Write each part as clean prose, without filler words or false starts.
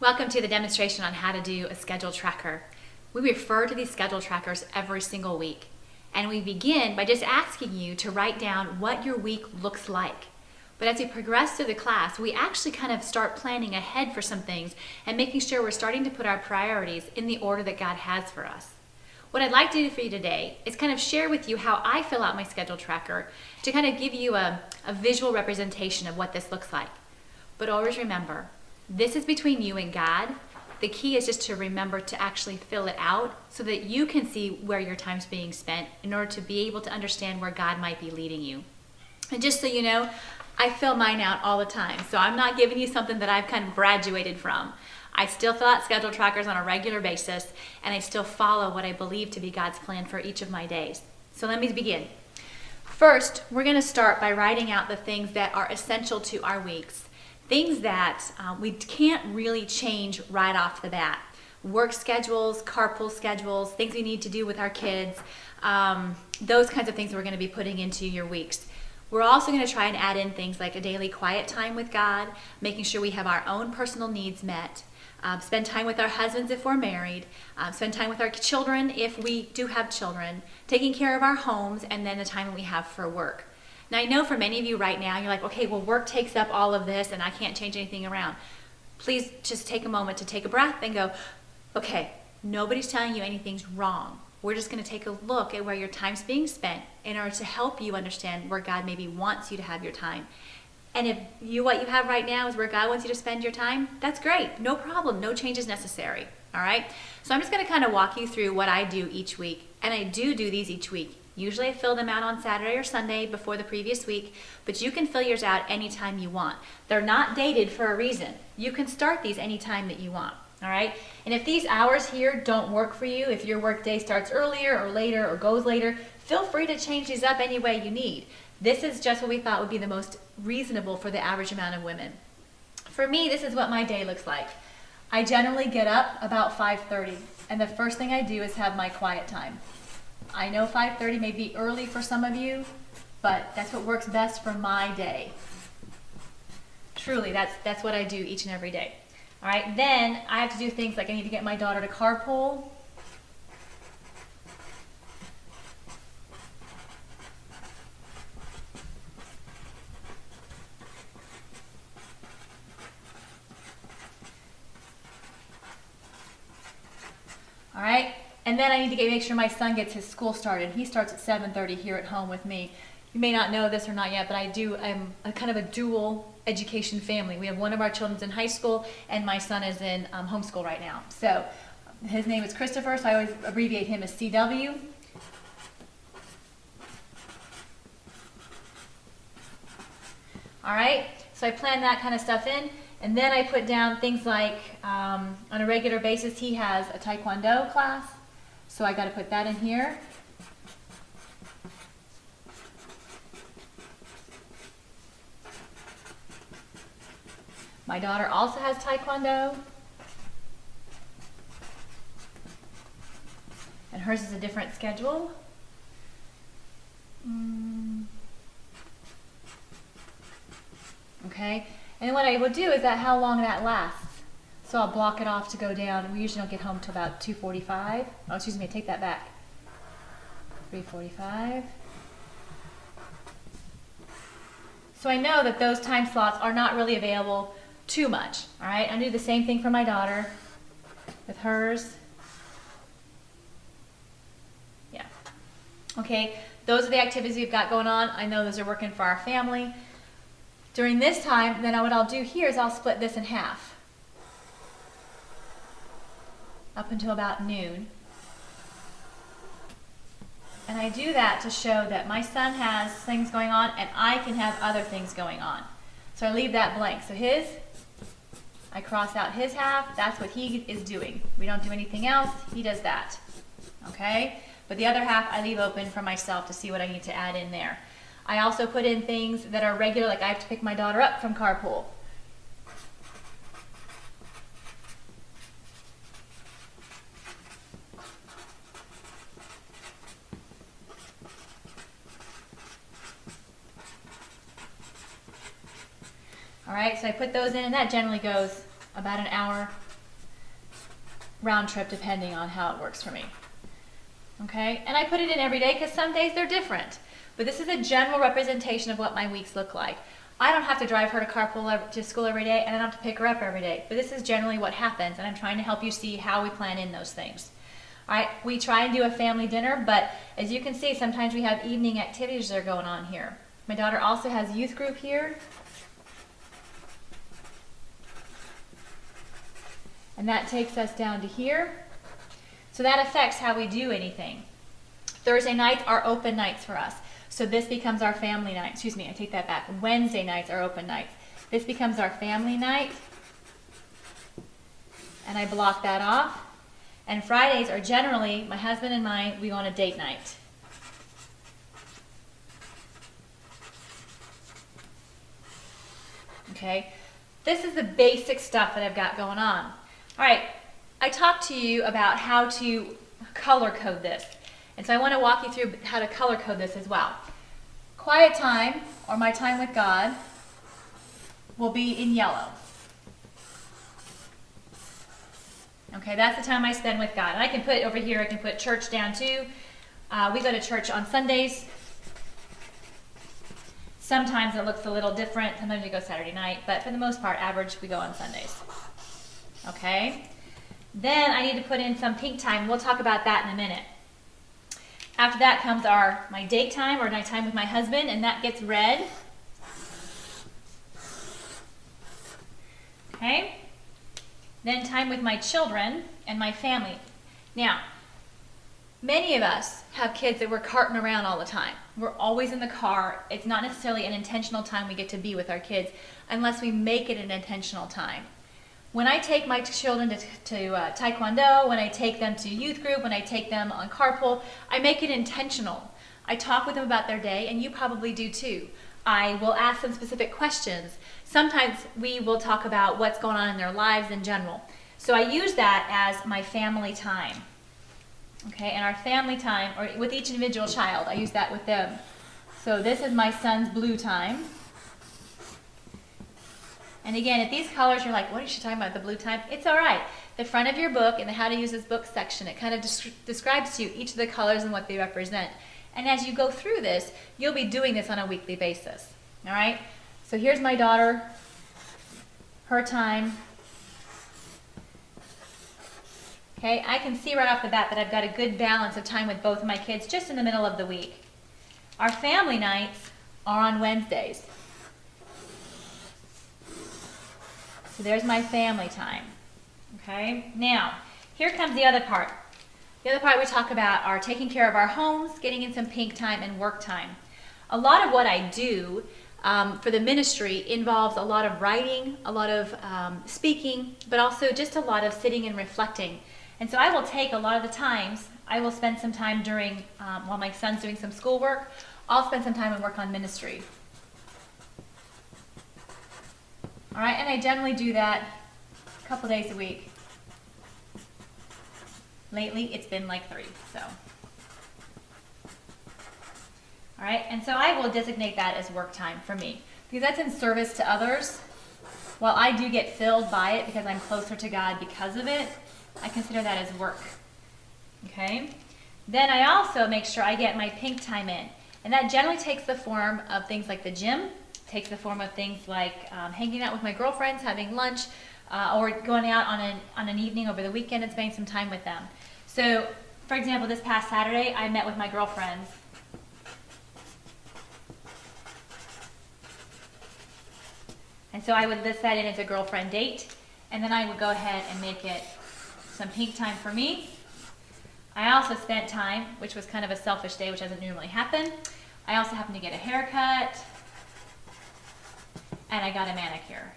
Welcome to the demonstration on how to do a schedule tracker. We refer to these schedule trackers every single week, and we begin by just asking you to write down what your week looks like. But as we progress through the class, we actually kind of start planning ahead for some things and making sure we're starting to put our priorities in the order that God has for us. What I'd like to do for you today is kind of share with you how I fill out my schedule tracker to kind of give you a visual representation of what this looks like. But always remember, this is between you and God. The key is just to remember to actually fill it out so that you can see where your time's being spent in order to be able to understand where God might be leading you. And just so you know, I fill mine out all the time. So I'm not giving you something that I've kind of graduated from. I still fill out schedule trackers on a regular basis, and I still follow what I believe to be God's plan for each of my days. So let me begin. First, we're going to start by writing out the things that are essential to our weeks. Things that we can't really change right off the bat. Work schedules, carpool schedules, things we need to do with our kids, those kinds of things we're going to be putting into your weeks. We're also going to try and add in things like a daily quiet time with God, making sure we have our own personal needs met, spend time with our husbands if we're married, spend time with our children if we do have children, taking care of our homes, and then the time that we have for work. Now, I know for many of you right now, you're like, okay, well, work takes up all of this and I can't change anything around. Please just take a moment to take a breath and go, okay, nobody's telling you anything's wrong. We're just going to take a look at where your time's being spent in order to help you understand where God maybe wants you to have your time. And if what you have right now is where God wants you to spend your time, that's great. No problem. No change is necessary. All right? So I'm just going to kind of walk you through what I do each week. And I do these each week. Usually I fill them out on Saturday or Sunday before the previous week, but you can fill yours out anytime you want. They're not dated for a reason. You can start these anytime that you want. All right? And if these hours here don't work for you, if your work day starts earlier or later or goes later, feel free to change these up any way you need. This is just what we thought would be the most reasonable for the average amount of women. For me, this is what my day looks like. I generally get up about 5:30, and the first thing I do is have my quiet time. I know 5:30 may be early for some of you, but that's what works best for my day. Truly, that's what I do each and every day. All right, then I have to do things like I need to get my daughter to carpool. All right, and then I need to make sure my son gets his school started. He starts at 7:30 here at home with me. You may not know this or not yet, but I'm a kind of a dual education family. We have one of our children's in high school, and my son is in homeschool right now. So his name is Christopher, so I always abbreviate him as CW. All right, so I plan that kind of stuff in, and then I put down things like on a regular basis he has a Taekwondo class, so I got to put that in here. My daughter also has Taekwondo, and hers is a different schedule. Okay, and what I will do is that how long that lasts. So I'll block it off to go down, and we usually don't get home till about 2:45. Oh, excuse me, I take that back. 3:45. So I know that those time slots are not really available too much. All right, I do the same thing for my daughter with hers. Yeah. Okay, those are the activities we've got going on. I know those are working for our family. During this time, then what I'll do here is I'll split this in half up until about noon. And I do that to show that my son has things going on and I can have other things going on. So I leave that blank. So I cross out his half. That's what he is doing. We don't do anything else. He does that. Okay? But the other half I leave open for myself to see what I need to add in there. I also put in things that are regular, like I have to pick my daughter up from carpool. All right, so I put those in, and that generally goes about an hour round trip depending on how it works for me. Okay, and I put it in every day because some days they're different. But this is a general representation of what my weeks look like. I don't have to drive her to carpool to school every day, and I don't have to pick her up every day. But this is generally what happens, and I'm trying to help you see how we plan in those things. All right, we try and do a family dinner, but as you can see, sometimes we have evening activities that are going on here. My daughter also has youth group here. And that takes us down to here. So that affects how we do anything. Thursday nights are open nights for us. So this becomes our family night. Excuse me, I take that back. Wednesday nights are open nights. This becomes our family night. And I block that off. And Fridays are generally, my husband and I, we go on a date night. Okay, this is the basic stuff that I've got going on. All right, I talked to you about how to color code this. And so I want to walk you through how to color code this as well. Quiet time, or my time with God, will be in yellow. Okay, that's the time I spend with God. And I can put over here, I can put church down too. We go to church on Sundays. Sometimes it looks a little different. Sometimes we go Saturday night, but for the most part, average, we go on Sundays. Okay? Then I need to put in some pink time. We'll talk about that in a minute. After that comes my date time, or my time with my husband, and that gets red. Okay? Then time with my children and my family. Now, many of us have kids that we're carting around all the time. We're always in the car. It's not necessarily an intentional time we get to be with our kids unless we make it an intentional time. When I take my children to Taekwondo, when I take them to youth group, when I take them on carpool, I make it intentional. I talk with them about their day, and you probably do too. I will ask them specific questions. Sometimes we will talk about what's going on in their lives in general. So I use that as my family time. Okay, and our family time, or with each individual child, I use that with them. So this is my son's blue time. And again, if these colors, you're like, what is she talking about, the blue time? It's all right. The front of your book in the How to Use This Book section, it kind of describes to you each of the colors and what they represent. And as you go through this, you'll be doing this on a weekly basis. All right? So here's my daughter, her time. Okay, I can see right off the bat that I've got a good balance of time with both of my kids just in the middle of the week. Our family nights are on Wednesdays. So there's my family time. Okay, now here comes the other part. The other part we talk about are taking care of our homes, getting in some pink time, and work time. A lot of what I do for the ministry involves a lot of writing, a lot of speaking, but also just a lot of sitting and reflecting. And so I will take a lot of the times, I will spend some time during, while my son's doing some schoolwork, I'll spend some time and work on ministry. All right, and I generally do that a couple days a week. Lately, it's been like 3, so. All right, and so I will designate that as work time for me because that's in service to others. While I do get filled by it because I'm closer to God because of it, I consider that as work. Okay? Then I also make sure I get my pink time in. And that generally takes the form of things like the gym, takes the form of things like hanging out with my girlfriends, having lunch, or going out on an evening over the weekend and spending some time with them. So, for example, this past Saturday, I met with my girlfriends. And so I would list that in as a girlfriend date, and then I would go ahead and make it some pink time for me. I also spent time, which was kind of a selfish day, which doesn't normally happen. I also happened to get a haircut, and I got a manicure.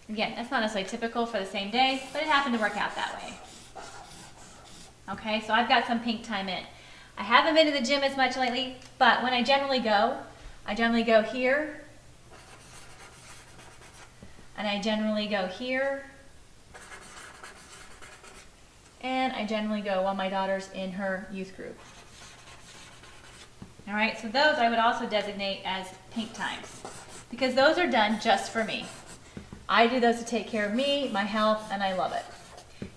Again, that's not necessarily typical for the same day, but it happened to work out that way. Okay, so I've got some pink time in. I haven't been to the gym as much lately, but when I generally go here, and I generally go here, and I generally go while my daughter's in her youth group. All right, so those I would also designate as pink times because those are done just for me. I do those to take care of me, my health, and I love it.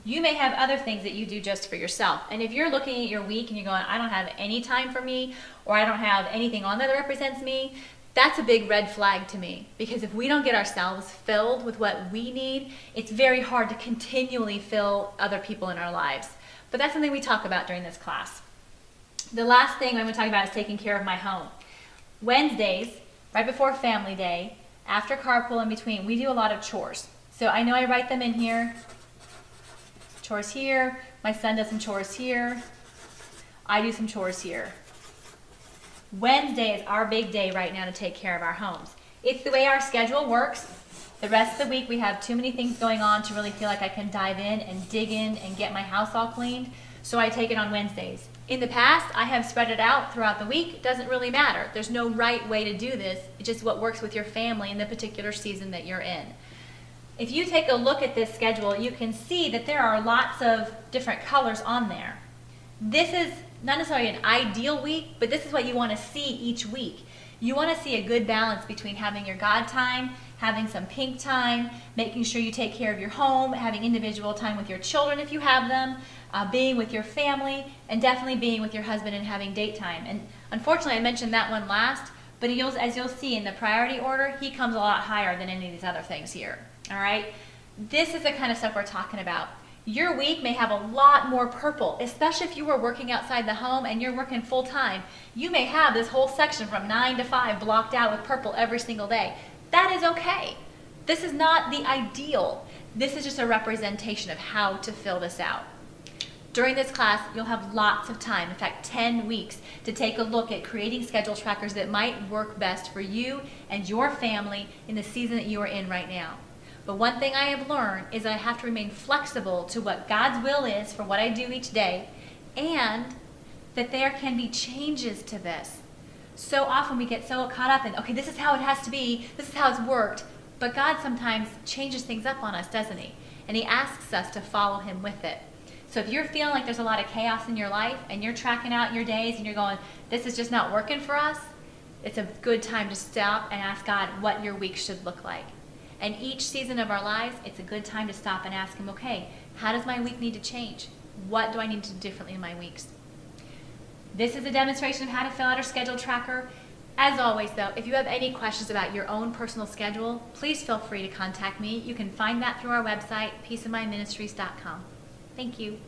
You may have other things that you do just for yourself. And if you're looking at your week and you're going, I don't have any time for me, or I don't have anything on there that represents me, that's a big red flag to me. Because if we don't get ourselves filled with what we need, it's very hard to continually fill other people in our lives. But that's something we talk about during this class. The last thing I'm going to talk about is taking care of my home. Wednesdays, right before family day, after carpool in between, we do a lot of chores. So I know I write them in here. Chores here. My son does some chores here. I do some chores here. Wednesday is our big day right now to take care of our homes. It's the way our schedule works. The rest of the week we have too many things going on to really feel like I can dive in and dig in and get my house all cleaned. So I take it on Wednesdays. In the past, I have spread it out throughout the week. It doesn't really matter. There's no right way to do this. It's just what works with your family in the particular season that you're in. If you take a look at this schedule, you can see that there are lots of different colors on there. This is not necessarily an ideal week, but this is what you want to see each week. You want to see a good balance between having your God time, having some pink time, making sure you take care of your home, having individual time with your children if you have them, being with your family, and definitely being with your husband and having date time. And unfortunately, I mentioned that one last, but as you'll see in the priority order, he comes a lot higher than any of these other things here. All right? This is the kind of stuff we're talking about. Your week may have a lot more purple, especially if you were working outside the home and you're working full time. You may have this whole section from 9 to 5 blocked out with purple every single day. That is okay. This is not the ideal. This is just a representation of how to fill this out. During this class, you'll have lots of time, in fact 10 weeks, to take a look at creating schedule trackers that might work best for you and your family in the season that you are in right now. But one thing I have learned is I have to remain flexible to what God's will is for what I do each day, and that there can be changes to this. So often we get so caught up in, okay, this is how it has to be, this is how it's worked, but God sometimes changes things up on us, doesn't he? And he asks us to follow him with it. So if you're feeling like there's a lot of chaos in your life and you're tracking out your days and you're going, this is just not working for us, it's a good time to stop and ask God what your week should look like. And each season of our lives, it's a good time to stop and ask him, okay, how does my week need to change? What do I need to do differently in my weeks? This is a demonstration of how to fill out our schedule tracker. As always, though, if you have any questions about your own personal schedule, please feel free to contact me. You can find that through our website, peaceofmindministries.com. Thank you.